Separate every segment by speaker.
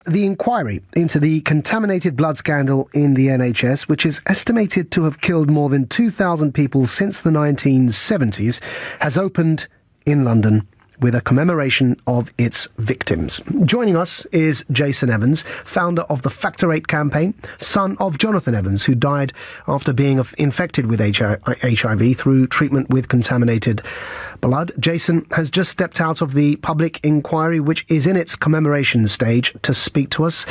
Speaker 1: the inquiry into the contaminated blood scandal in the NHS, which is estimated to have killed more than 2,000 people since the 1970s, has opened in London with a commemoration of its victims. Joining us is Jason Evans, founder of the Factor 8 campaign, son of Jonathan Evans, who died after being infected with HIV through treatment with contaminated blood. Jason has just stepped out of the public inquiry, which is in its commemoration stage, to speak to us.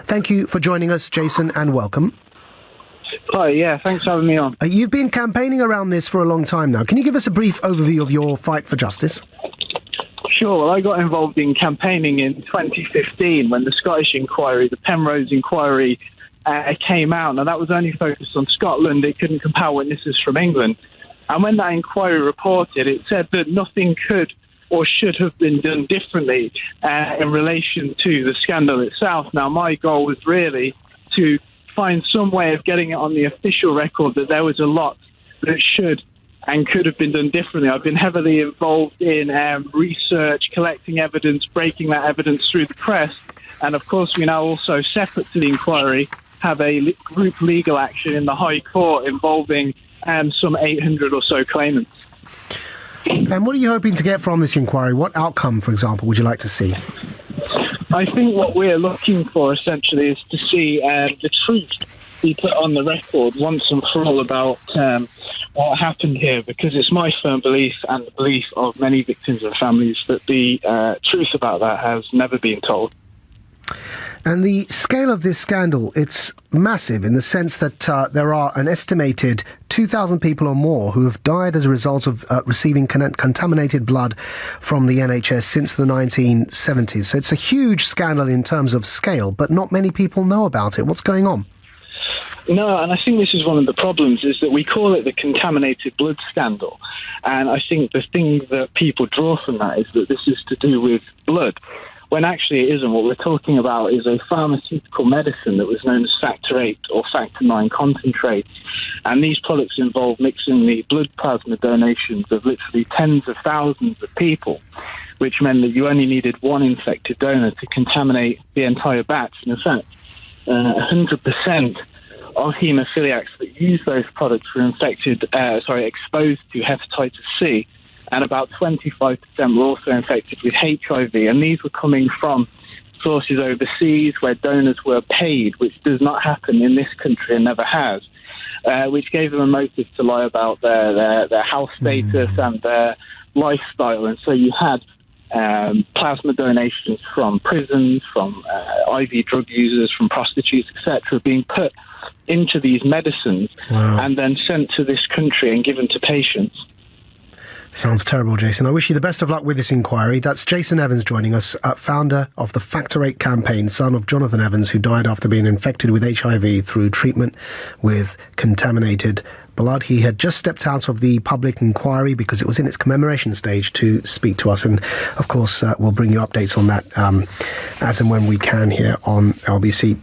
Speaker 1: Thank you for joining us, Jason, and welcome.
Speaker 2: Hi, yeah, thanks for having me on.
Speaker 1: You've been campaigning around this for a long time now. Can you give us a brief overview of your fight for justice?
Speaker 2: Sure. Well, I got involved in campaigning in 2015 when the Scottish inquiry, the Penrose inquiry, came out. Now, that was only focused on Scotland. It couldn't compel witnesses from England. And when that inquiry reported, it said that nothing could or should have been done differently in relation to the scandal itself. Now, my goal was really to find some way of getting it on the official record that there was a lot that should and could have been done differently. I've been heavily involved in research, collecting evidence, breaking that evidence through the press. And of course, we now also, separate to the inquiry, have a group legal action in the High Court involving some 800 or so claimants.
Speaker 1: And what are you hoping to get from this inquiry? What outcome, for example, would you like to see?
Speaker 2: I think what we're looking for, essentially, is to see the truth be put on the record once and for all about what happened here, because it's my firm belief and the belief of many victims and families that the truth about that has never been told.
Speaker 1: And the scale of this scandal, it's massive in the sense that there are an estimated 2,000 people or more who have died as a result of receiving contaminated blood from the NHS since the 1970s. So it's a huge scandal in terms of scale, but not many people know about it. What's going on?
Speaker 2: No, and I think this is one of the problems, is that we call it the contaminated blood scandal. And I think the thing that people draw from that is that this is to do with blood, when actually it isn't. What we're talking about is a pharmaceutical medicine that was known as Factor 8 or Factor 9 concentrate. And these products involve mixing the blood plasma donations of literally tens of thousands of people, which meant that you only needed one infected donor to contaminate the entire batch. And in fact, 100% of haemophiliacs that use those products were exposed to hepatitis C, and about 25% were also infected with HIV. And these were coming from sources overseas where donors were paid, which does not happen in this country and never has, which gave them a motive to lie about their health status and their lifestyle. And so you had plasma donations from prisons, from IV drug users, from prostitutes, etc., being put into these medicines and then sent to this country and given to patients.
Speaker 1: Sounds terrible, Jason. I wish you the best of luck with this inquiry. That's Jason Evans joining us, founder of the Factor 8 campaign, son of Jonathan Evans, who died after being infected with HIV through treatment with contaminated blood. He had just stepped out of the public inquiry because it was in its commemoration stage to speak to us. And, of course, we'll bring you updates on that as and when we can here on LBC.